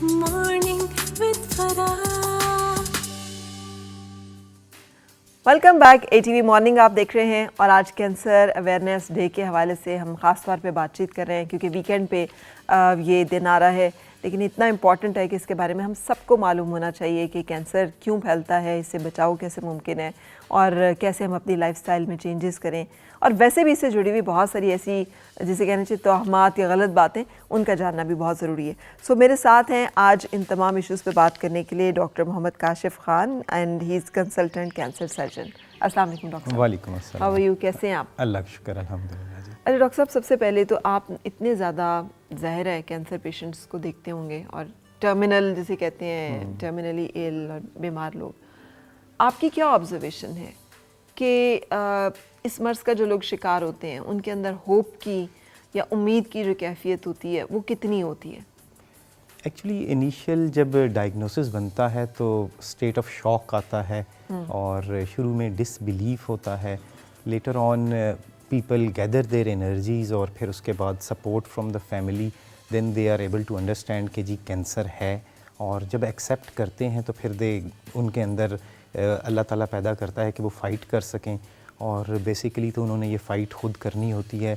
Morning with Farah. Welcome back ATV morning آپ دیکھ رہے ہیں اور آج کینسر اویئرنیس ڈے کے حوالے سے ہم خاص طور پہ بات چیت کر رہے ہیں کیونکہ ویکینڈ پہ یہ دن آ رہا ہے، لیکن اتنا امپورٹنٹ ہے کہ اس کے بارے میں ہم سب کو معلوم ہونا چاہیے کہ کینسر کیوں پھیلتا ہے، اس سے بچاؤ کیسے ممکن ہے اور کیسے ہم اپنی لائف سٹائل میں چینجز کریں، اور ویسے بھی اس سے جڑی ہوئی بہت ساری ایسی جسے کہنا چاہیے توہمات یا غلط باتیں، ان کا جاننا بھی بہت ضروری ہے۔ سو میرے ساتھ ہیں آج ان تمام ایشوز پہ بات کرنے کے لیے doctor Muhammad Kashif Khan and he is consultant cancer surgeon. السلام علیکم ڈاکٹر صاحب۔ وعلیکم السلام۔ ہاؤ آر یو، کیسے ہیں آپ؟ اللہ کا شکر الحمدللہ جی۔ اچھا ڈاکٹر صاحب، سب سے پہلے تو آپ اتنے زیادہ ظاہر ہے کینسر پیشنٹس کو دیکھتے ہوں گے اور ٹرمینل جسے کہتے ہیں ٹرمینلی ایل اور بیمار لوگ، آپ کی کیا آبزرویشن ہے کہ اس مرض کا جو لوگ شکار ہوتے ہیں ان کے اندر ہوپ کی یا امید کی جو کیفیت ہوتی ہے وہ کتنی ہوتی ہے؟ ایکچولی انیشیل جب ڈائگنوسس بنتا ہے تو اسٹیٹ آف شاک آتا ہے اور شروع میں ڈس بلیف ہوتا ہے، later on people gather their energies اور پھر اس کے بعد support from the family, then they are able to understand کہ جی کینسر ہے، اور جب ایکسیپٹ کرتے ہیں تو پھر ان کے اندر اللہ تعالیٰ پیدا کرتا ہے کہ وہ فائٹ کر سکیں، اور بیسیکلی تو انہوں نے یہ فائٹ خود کرنی ہوتی ہے۔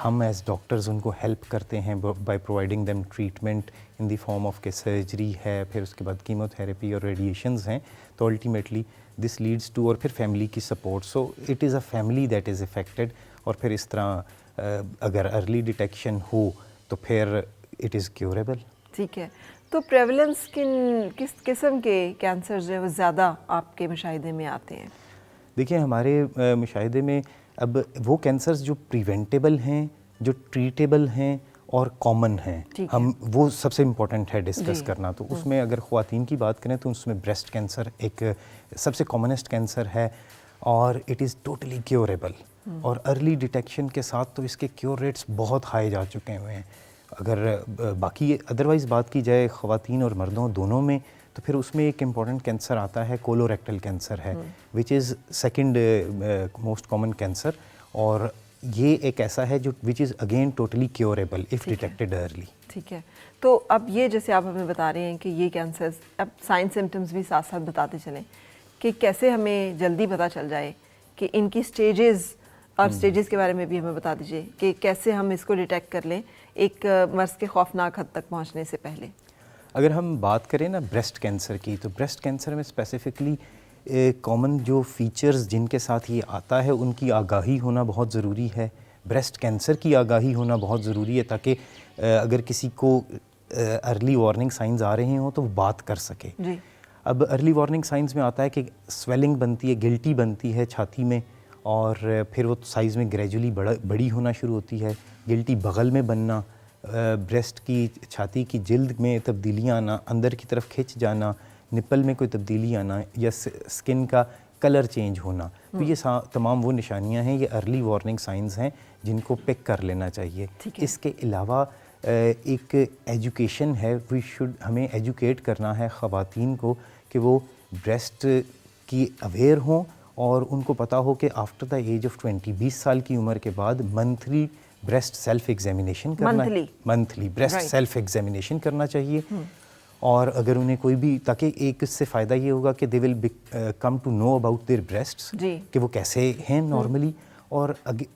ہم ایز ڈاکٹرز ان کو ہیلپ کرتے ہیں by providing them treatment in the form of کہ سرجری ہے، پھر اس کے بعد کیمو تھراپی اور ریڈیشنز ہیں، تو الٹیمیٹلی دس لیڈس ٹو، اور پھر فیملی کی support, so it is a family that is affected, اور پھر اس طرح اگر ارلی ڈیٹیکشن ہو تو پھر اٹ از کیوریبل۔ ٹھیک ہے، تو پریولنس کس قسم کے کینسر جو ہے وہ زیادہ آپ کے مشاہدے میں آتے ہیں؟ دیکھیں ہمارے مشاہدے میں اب وہ کینسرز جو پریونٹیبل ہیں، جو ٹریٹیبل ہیں اور کامن ہیں، ہم وہ سب سے امپورٹنٹ ہے ڈسکس کرنا۔ تو اس میں اگر خواتین کی بات کریں تو اس میں بریسٹ کینسر ایک سب سے کامنسٹ کینسر ہے، اور اٹ از ٹوٹلی کیوریبل، اور ارلی ڈیٹیکشن کے ساتھ تو اس کے کیور ریٹس بہت ہائی جا چکے ہوئے ہیں۔ اگر باقی ادروائز بات کی جائے خواتین اور مردوں دونوں میں، تو پھر اس میں ایک امپورٹنٹ کینسر آتا ہے، کولوریکٹل کینسر ہے، which is second most common cancer, اور یہ ایک ایسا ہے جو which is again totally curable if detected early. ٹھیک ہے، تو اب یہ جیسے آپ ہمیں بتا رہے ہیں کہ یہ کینسرز، اب سائن سمٹمز بھی ساتھ ساتھ بتاتے چلیں کہ کیسے ہمیں جلدی پتہ چل جائے کہ ان کی سٹیجز، اور سٹیجز کے بارے میں بھی ہمیں بتا دیجئے کہ کیسے ہم اس کو ڈیٹیکٹ کر لیں ایک مرض کے خوفناک حد تک پہنچنے سے پہلے۔ اگر ہم بات کریں نا بریسٹ کینسر کی، تو بریسٹ کینسر میں اسپیسیفکلی کامن جو فیچرز جن کے ساتھ یہ آتا ہے ان کی آگاہی ہونا بہت ضروری ہے، بریسٹ کینسر کی آگاہی ہونا بہت ضروری ہے، تاکہ اگر کسی کو ارلی وارننگ سائنز آ رہے ہوں تو وہ بات کر سکے۔ جی، اب ارلی وارننگ سائنز میں آتا ہے کہ سویلنگ بنتی ہے، گلٹی بنتی ہے چھاتی میں، اور پھر وہ سائز میں گریجولی بڑی ہونا شروع ہوتی ہے، گلٹی بغل میں بننا، بریسٹ کی چھاتی کی جلد میں تبدیلیاں آنا، اندر کی طرف کھنچ جانا، نپل میں کوئی تبدیلی آنا، یا سکن کا کلر چینج ہونا، تو یہ تمام وہ نشانیاں ہیں، یہ ارلی وارننگ سائنز ہیں جن کو پک کر لینا چاہیے۔ اس کے علاوہ ایک ایجوکیشن ہے، ہمیں ایجوکیٹ کرنا ہے خواتین کو کہ وہ بریسٹ کی اویئر ہوں، اور ان کو پتہ ہو کہ آفٹر دا ایج آف 20 سال کی عمر کے بعد منتھلی بریسٹ سیلف ایگزامینیشن کرنا ہے، منتھلی بریسٹ سیلف ایگزامینیشن کرنا چاہیے، اور اگر انہیں کوئی بھی، تاکہ ایک اس سے فائدہ یہ ہوگا کہ they will come to know about their breasts, کہ وہ کیسے ہیں نارملی، اور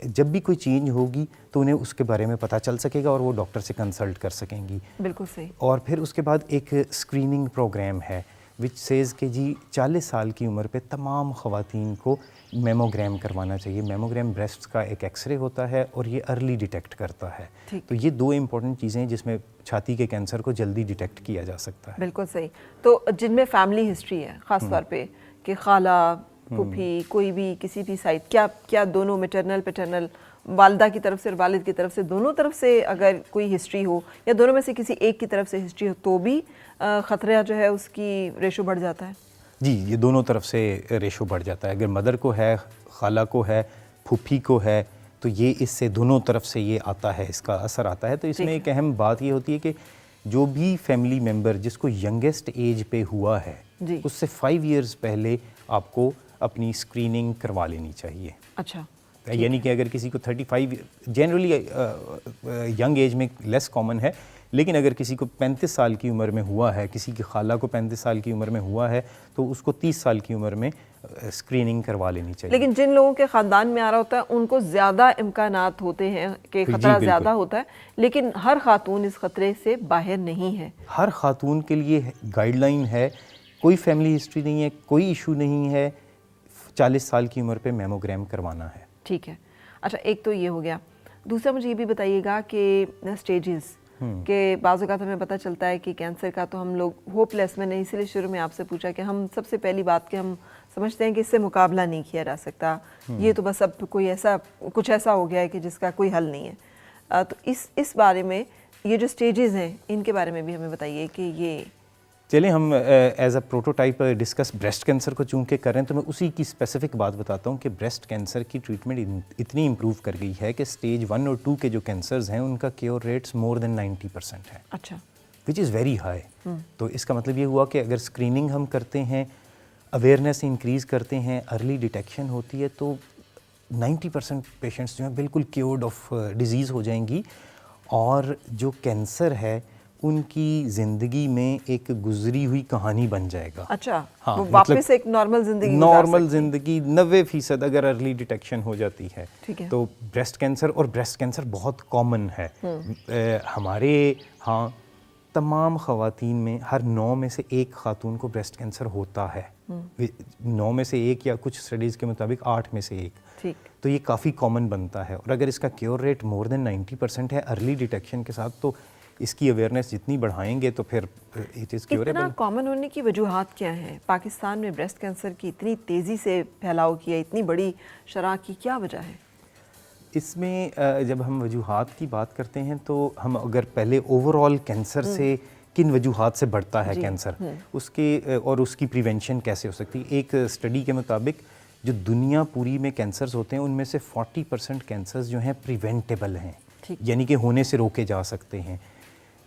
جب بھی کوئی چینج ہوگی تو انہیں اس کے بارے میں پتہ چل سکے گا اور وہ ڈاکٹر سے کنسلٹ کر سکیں گی۔ بالکل صحیح۔ اور پھر اس کے بعد ایک اسکریننگ پروگرام ہے وچ سیز کہ جی 40 سال کی عمر پہ تمام خواتین کو میموگرام کروانا چاہیے۔ میموگرام بریسٹ کا ایک ایکس رے ہوتا ہے اور یہ ارلی ڈیٹیکٹ کرتا ہے، تو یہ دو امپورٹنٹ چیزیں ہیں جس میں چھاتی کے کینسر کو جلدی ڈیٹیکٹ کیا جا سکتا ہے۔ بالکل صحیح۔ تو جن میں فیملی ہسٹری ہے خاص طور پہ کہ خالہ، پھوپھی، کوئی بھی کسی بھی سائڈ، کیا دونوں میٹرنل پیٹرنل، والدہ کی طرف سے اور والد کی طرف سے، دونوں طرف سے اگر کوئی ہسٹری ہو یا دونوں میں سے کسی ایک کی طرف سے ہسٹری ہو تو بھی خطرہ جو ہے اس کی ریشو بڑھ جاتا ہے؟ جی، یہ دونوں طرف سے ریشو بڑھ جاتا ہے، اگر مدر کو ہے، خالہ کو ہے، پھوپھی کو ہے، تو یہ اس سے دونوں طرف سے یہ آتا ہے، اس کا اثر آتا ہے۔ تو اس میں ایک اہم بات یہ ہوتی ہے کہ جو بھی فیملی ممبر جس کو ینگیسٹ ایج پہ ہوا ہے اس سے 5 ایئرز پہلے آپ کو اپنی اسکریننگ کروا لینی چاہیے۔ اچھا، یعنی کہ اگر کسی کو 35 جنرلی ینگ ایج میں لیس کامن ہے، لیکن اگر کسی کو 35 سال کی عمر میں ہوا ہے, کسی کی خالہ کو 35 سال کی عمر میں ہوا ہے, تو اس کو 30 سال کی عمر میں اسکریننگ کروا لینی چاہیے. لیکن جن لوگوں کے خاندان میں آ رہا ہوتا ہے ان کو زیادہ امکانات ہوتے ہیں کہ خطرہ زیادہ ہوتا ہے, لیکن ہر خاتون اس خطرے سے باہر نہیں ہے. ہر خاتون کے لیے گائیڈ لائن ہے, کوئی فیملی ہسٹری نہیں ہے, کوئی ایشو نہیں ہے, 40 سال کی عمر پہ میموگرام کروانا ہے. ٹھیک ہے. اچھا, ایک تو یہ ہو گیا. دوسرا مجھے یہ بھی بتائیے گا کہ سٹیجز کہ بعض اوقات ہمیں پتہ چلتا ہے کہ کینسر کا تو ہم لوگ ہوپ لیس, میں نے اسی لیے شروع میں آپ سے پوچھا کہ ہم سب سے پہلی بات کہ ہم سمجھتے ہیں کہ اس سے مقابلہ نہیں کیا جا سکتا, یہ تو بس اب کچھ ایسا ہو گیا ہے کہ جس کا کوئی حل نہیں ہے. تو اس بارے میں یہ جو سٹیجز ہیں ان کے بارے میں بھی ہمیں بتائیے کہ یہ. چلیں ہم as a prototype discuss breast cancer کو چونکہ کر رہے ہیں, تو میں اسی کی اسپیسیفک بات بتاتا ہوں کہ بریسٹ کینسر کی ٹریٹمنٹ اتنی امپروو کر گئی ہے کہ سٹیج 1 اور 2 کے جو کینسرز ہیں ان کا کیور ریٹس مور دین 90% ہے. اچھا, وچ از ویری ہائی. تو اس کا مطلب یہ ہوا کہ اگر اسکریننگ ہم کرتے ہیں, اویئرنیس انکریز کرتے ہیں, ارلی ڈیٹیکشن ہوتی ہے, تو 90% پیشنٹس جو ہیں بالکل کیورڈ آف ڈیزیز ہو جائیں گی, اور جو کینسر ہے ان کی زندگی میں ایک گزری ہوئی کہانی بن جائے گا. اچھا, ہاں, وہ واپس ایک نارمل زندگی, نارمل زندگی 90% اگر ارلی ڈیٹیکشن ہو جاتی ہے. تو بریسٹ کینسر, اور بریسٹ کینسر بہت کامن ہے ہمارے ہاں. تمام خواتین میں ہر 9 میں سے 1 خاتون کو بریسٹ کینسر ہوتا ہے. 9 میں سے 1 یا کچھ اسٹڈیز کے مطابق 8 میں سے 1. تو یہ کافی کامن بنتا ہے, اور اگر اس کا کیور ریٹ مور دین 90% ہے ارلی ڈیٹیکشن کے ساتھ, تو اس کی اویئرنیس جتنی بڑھائیں گے تو پھر اٹ از کیوریبل. اتنا کامن ہونے کی وجوہات کیا ہیں؟ پاکستان میں بریسٹ کینسر کی اتنی تیزی سے پھیلاؤ کی ہے, اتنی بڑی شرح کی کیا وجہ ہے؟ اس میں جب ہم وجوہات کی بات کرتے ہیں تو ہم اگر پہلے اوور آل کینسر سے کن وجوہات سے بڑھتا ہے کینسر, اس کے اور اس کی پریونشن کیسے ہو سکتی ہے. ایک اسٹڈی کے مطابق جو دنیا پوری میں کینسرز ہوتے ہیں ان میں سے 40% کینسرز جو ہیں پریونٹیبل ہیں, یعنی کہ ہونے سے روکے جا سکتے ہیں.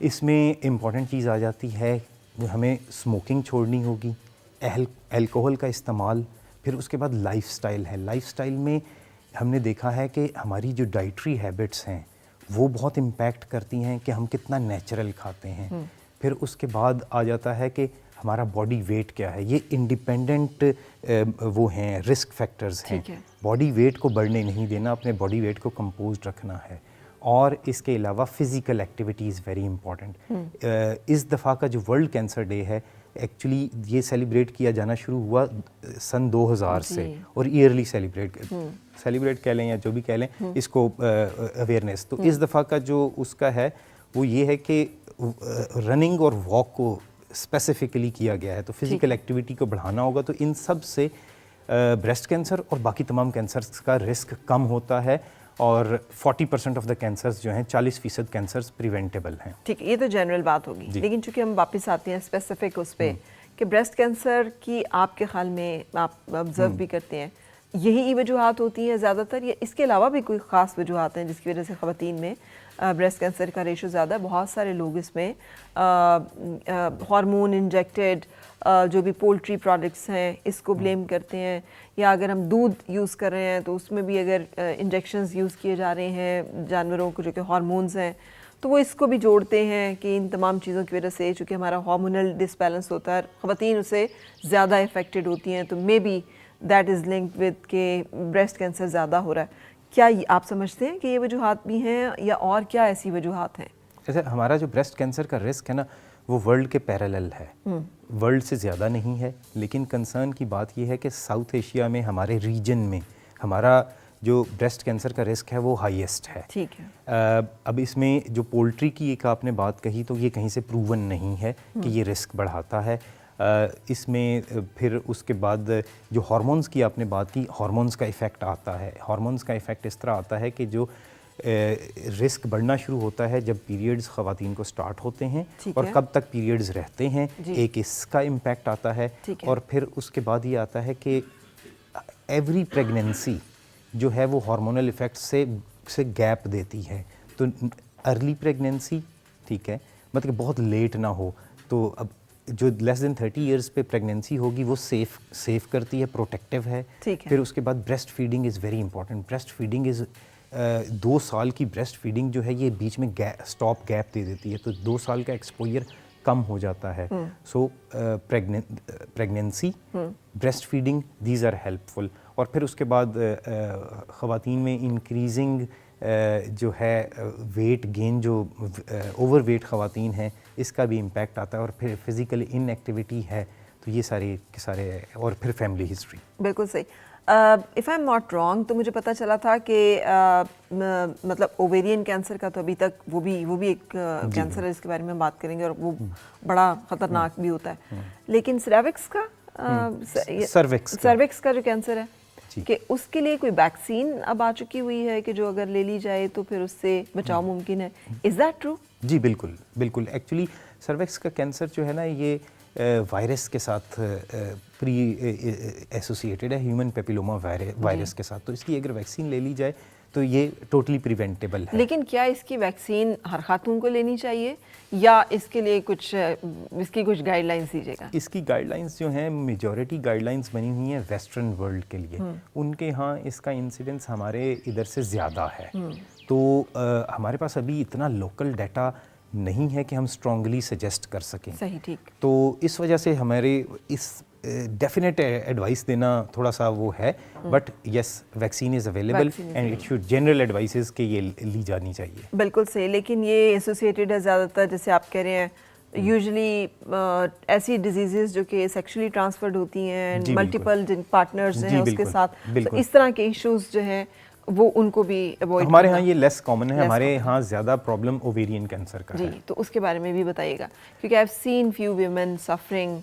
اس میں امپورٹنٹ چیز آ جاتی ہے, ہمیں اسموکنگ چھوڑنی ہوگی, الکوہل کا استعمال, پھر اس کے بعد لائف سٹائل ہے. لائف سٹائل میں ہم نے دیکھا ہے کہ ہماری جو ڈائٹری ہیبٹس ہیں وہ بہت امپیکٹ کرتی ہیں کہ ہم کتنا نیچرل کھاتے ہیں. پھر اس کے بعد آ جاتا ہے کہ ہمارا باڈی ویٹ کیا ہے. یہ انڈیپینڈنٹ وہ ہیں رسک فیکٹرز ہیں. باڈی ویٹ کو بڑھنے نہیں دینا, اپنے باڈی ویٹ کو کمپوزڈ رکھنا ہے. اور اس کے علاوہ physical activity is very important. اس دفعہ کا جو ورلڈ کینسر ڈے ہے ایکچولی یہ سیلیبریٹ کیا جانا شروع ہوا سن 2000 سے, اور ایئرلی سیلیبریٹ کہہ لیں یا جو بھی کہہ لیں اس کو اویئرنیس. تو اس دفعہ کا جو اس کا ہے وہ یہ ہے کہ رننگ اور واک کو اسپیسیفکلی کیا گیا ہے. تو فزیکل ایکٹیویٹی کو بڑھانا ہوگا, تو ان سب سے بریسٹ کینسر اور باقی تمام کینسرز کا رسک کم ہوتا ہے, اور 40% آف دا کینسرز جو ہیں 40% کینسرز پریونٹیبل ہیں. ٹھیک ہے, یہ تو جنرل بات ہوگی. لیکن چونکہ ہم واپس آتے ہیں اسپیسیفک اس پہ کہ بریسٹ کینسر کی آپ کے خیال میں آپ آبزرو بھی کرتے ہیں, یہی وجوہات ہوتی ہیں زیادہ تر, یا اس کے علاوہ بھی کوئی خاص وجوہات ہیں جس کی وجہ سے خواتین میں بریسٹ کینسر کا ریشو زیادہ ہے؟ بہت سارے لوگ اس میں ہارمون انجیکٹڈ جو بھی پولٹری پروڈکٹس ہیں اس کو بلیم کرتے ہیں, یا اگر ہم دودھ یوز کر رہے ہیں تو اس میں بھی اگر انجیکشنز یوز کیے جا رہے ہیں جانوروں کو جو کہ ہارمونز ہیں, تو وہ اس کو بھی جوڑتے ہیں کہ ان تمام چیزوں کی وجہ سے چونکہ ہمارا ہارمونل ڈسبیلنس ہوتا ہے, خواتین اسے زیادہ افیکٹڈ ہوتی ہیں, تو may be that is linked with کہ بریسٹ کینسر زیادہ ہو رہا ہے. کیا آپ سمجھتے ہیں کہ یہ وجوہات بھی ہیں, یا اور کیا ایسی وجوہات ہیں؟ جیسے ہمارا جو بریسٹ کینسر کا رسک ہے نا وہ ورلڈ کے پیرالل ہے, ورلڈ سے زیادہ نہیں ہے, لیکن کنسرن کی بات یہ ہے کہ ساؤتھ ایشیا میں ہمارے ریجن میں ہمارا جو بریسٹ کینسر کا رسک ہے وہ ہائیسٹ ہے. ٹھیک ہے. اب اس میں جو پولٹری کی ایک آپ نے بات کہی تو یہ کہیں سے پروون نہیں ہے کہ یہ رسک بڑھاتا ہے. اس میں پھر اس کے بعد جو ہارمونز کی آپ نے بات کی, ہارمونز کا ایفیکٹ آتا ہے. ہارمونز کا ایفیکٹ اس طرح آتا ہے کہ جو رسک بڑھنا شروع ہوتا ہے جب پیریڈز خواتین کو سٹارٹ ہوتے ہیں, اور کب تک پیریڈز رہتے ہیں, ایک اس کا امپیکٹ آتا ہے. اور پھر اس کے بعد یہ آتا ہے کہ ایوری پریگننسی جو ہے وہ ہارمونل ایفیکٹ سے گیپ دیتی ہے. تو ارلی پریگننسی ٹھیک ہے, مطلب کہ بہت لیٹ نہ ہو, تو اب جو لیس دین 30 ایئرس پہ پریگننسی ہوگی وہ سیف کرتی ہے, پروٹیکٹیو ہے. پھر اس کے بعد breast feeding is very important. Breast feeding is 2 سال کی بریسٹ فیڈنگ جو ہے یہ بیچ میں اسٹاپ گیپ دے دیتی ہے, تو 2 سال کا ایکسپوجر کم ہو جاتا ہے. So pregnancy, breast feeding, these are helpful. اور پھر اس کے بعد خواتین میں انکریزنگ جو ہے ویٹ گین, جو اوور ویٹ خواتین ہیں اس کا بھی امپیکٹ آتا ہے, اور پھر فزیکل ان ایکٹیویٹی ہے, تو یہ سارے کے سارے, اور پھر فیملی ہسٹری. بالکل صحیح. If I am not wrong تو مجھے پتہ چلا تھا کہ مطلب اوویرین کینسر کا تو ابھی تک وہ بھی ایک کینسر ہے جس کے بارے میں ہم بات کریں گے, اور وہ بڑا خطرناک بھی ہوتا ہے. لیکن سروکس کا جو کینسر ہے کہ اس کے لیے کوئی ویکسین اب آ چکی ہوئی ہے کہ جو اگر لے لی جائے تو پھر اس سے بچاؤ ممکن ہے. Is that true? جی بالکل بالکل. ایکچولی سروکس کا کینسر جو ہے نا یہ وائرس کے ساتھ پری ایسوسیٹیڈ ہے, ہیومن پیپیلوما وائرس کے ساتھ, تو اس کی اگر ویکسین لے لی جائے تو یہ ٹوٹلی پریونٹیبل ہے. لیکن کیا اس کی ویکسین ہر خاتون کو لینی چاہیے یا اس کے لیے کچھ گائیڈ لائنس دیجیے گا؟ اس کی گائیڈ لائنس جو ہیں, میجورٹی گائیڈ لائنس بنی ہوئی ہیں ویسٹرن ورلڈ کے لیے. ان کے ہاں اس کا انسیڈنس ہمارے ادھر سے زیادہ ہے, تو ہمارے پاس ابھی اتنا لوکل ڈیٹا نہیں ہے کہ ہم اسٹرانگلی سجیسٹ کر سکیں. صحیح, ٹھیک. تو اس وجہ سے ہمارے اس ڈیفینیٹ ایڈوائس دینا تھوڑا سا وہ ہے, but yes vaccine is available and it should, general advices کہ یہ لی جانی چاہیے. بالکل صحیح. لیکن یہ ایسوسیٹیڈ ہے زیادہ تر, جیسے آپ کہہ رہے ہیں, یوزلی ایسی ڈیزیزز جو کہ سیکشلی ٹرانسفرڈ ہوتی ہیں, ملٹیپل جن پارٹنرز ہیں اس کے ساتھ, اس طرح کے ایشوز جو ہیں وہ ان کو بھی اوائڈ. ہمارے ہاں یہ لیس کامن ہے, ہمارے ہاں زیادہ پرابلم اوویرین کینسر کا ہے. جی, تو اس کے بارے میں بھی بتائیے گا, کیونکہ I have seen few women suffering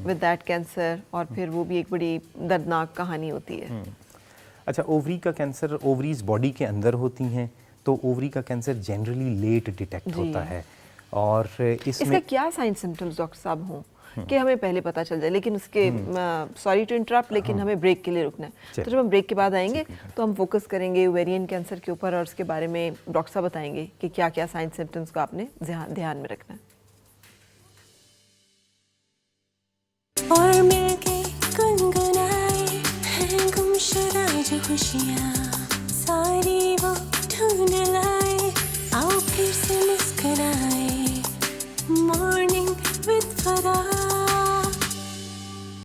with that cancer, اور پھر وہ بھی ایک بڑی دردناک کہانی ہوتی ہے. اچھا, اووری کا کینسر, اووریز باڈی کے اندر ہوتی ہیں, تو اووری کا کینسر جنرلی لیٹ ڈیٹیکٹ ہوتا ہے. اور اس کا کیا سائن سمپٹمز ڈاکٹر صاحب ہوں کہ ہمیں پہلے پتہ چل جائے؟ لیکن اس کے سوری ٹو انٹرپٹ, لیکن ہمیں بریک کے لیے رکنا ہے, تو جب ہم بریک کے بعد آئیں گے تو ہم فوکس کریں گے اوویرین کینسر کے اوپر, اور اس کے بارے میں ڈاکٹر صاحب بتائیں گے کہ کیا کیا سائن سمپٹمز کو آپ نے دھیان میں رکھنا ہے. اور مل کے گنگنائے ہیں گمشدہ جو خوشیاں ساری وہ